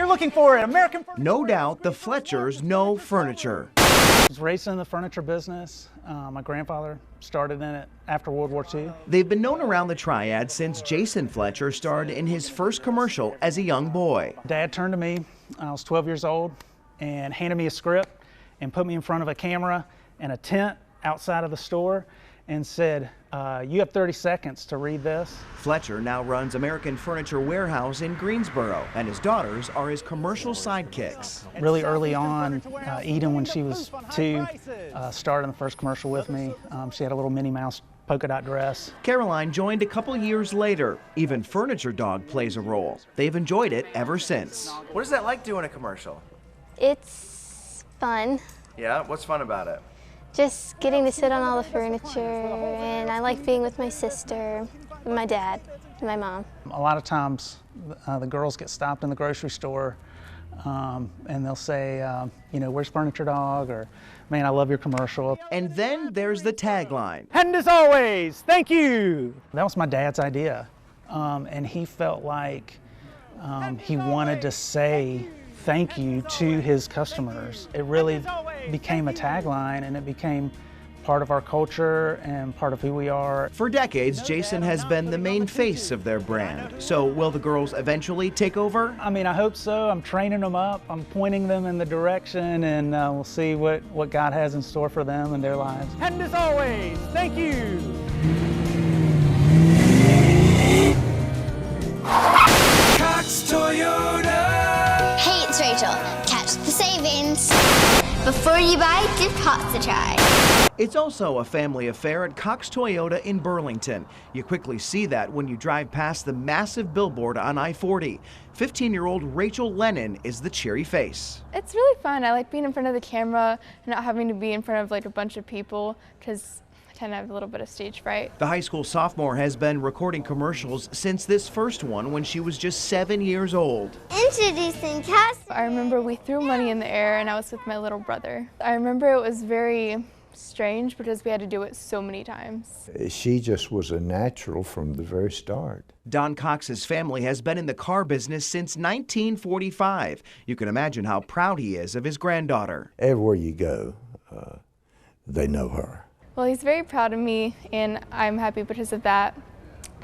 you're looking for at American Furniture. No doubt the Fletchers know furniture. I was raised in the furniture business. My grandfather started in it after World War II. They've been known around the Triad since Jason Fletcher starred in his first commercial as a young boy. Dad turned to me, I was 12 years old, and handed me a script and put me in front of a camera and a tent outside of the store and said, you have 30 seconds to read this. Fletcher now runs American Furniture Warehouse in Greensboro, and his daughters are his commercial sidekicks. Really early on, Eden, when she was 2, starred in the first commercial with me. She had a little Minnie Mouse polka dot dress. Caroline joined a couple years later. Even Furniture Dog plays a role. They've enjoyed it ever since. What is that like doing a commercial? It's fun. Yeah, what's fun about it? Just getting to sit on all the furniture, and I like being with my sister, my dad, and my mom. A lot of times the girls get stopped in the grocery store and they'll say, you know, where's Furniture Dog? Or, man, I love your commercial. And then there's the tagline. And as always, thank you. That was my dad's idea. And he felt like he wanted to say thank you to his customers. It really became a tagline, and it became part of our culture and part of who we are. For decades, Jason has been the main face of their brand. So will the girls eventually take over? I mean, I hope so. I'm training them up. I'm pointing them in the direction, and we'll see what God has in store for them and their lives. And as always, thank you. Cox Toyota. Hey, it's Rachel. Catch the savings. Before you buy, give Cox a try. It's also a family affair at Cox Toyota in Burlington. You quickly see that when you drive past the massive billboard on I-40. 15-year-old Rachel Lennon is the cheery face. It's really fun. I like being in front of the camera and not having to be in front of like a bunch of people, because I tend to have a little bit of stage fright. The high school sophomore has been recording commercials since this first one when she was just 7 years old. Introducing Cass. I remember we threw money in the air and I was with my little brother. I remember it was very strange because we had to do it so many times. She just was a natural from the very start. Don Cox's family has been in the car business since 1945. You can imagine how proud he is of his granddaughter. Everywhere you go, they know her. Well, he's very proud of me, and I'm happy because of that.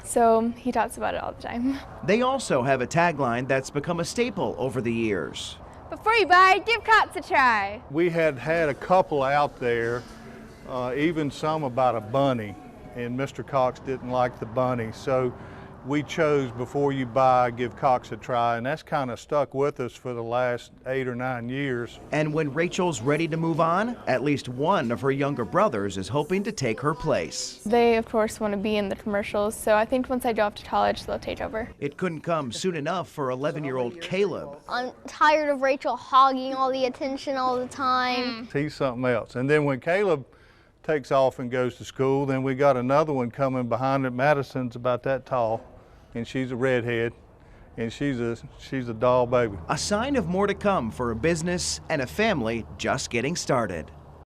So he talks about it all the time. They also have a tagline that's become a staple over the years. Before you buy, give Cox a try. We had a couple out there, even some about a bunny, and Mr. Cox didn't like the bunny. So we chose before you buy, give Cox a try, and that's kind of stuck with us for the last 8 or 9 years. And when Rachel's ready to move on, at least one of her younger brothers is hoping to take her place. They, of course, want to be in the commercials, so I think once I go off to college, they'll take over. It couldn't come soon enough for 11-year-old Caleb. I'm tired of Rachel hogging all the attention all the time. He's something else. And then when Caleb takes off and goes to school, then we got another one coming behind it. Madison's about that tall, and she's a redhead, and she's a doll baby. A sign of more to come for a business and a family just getting started.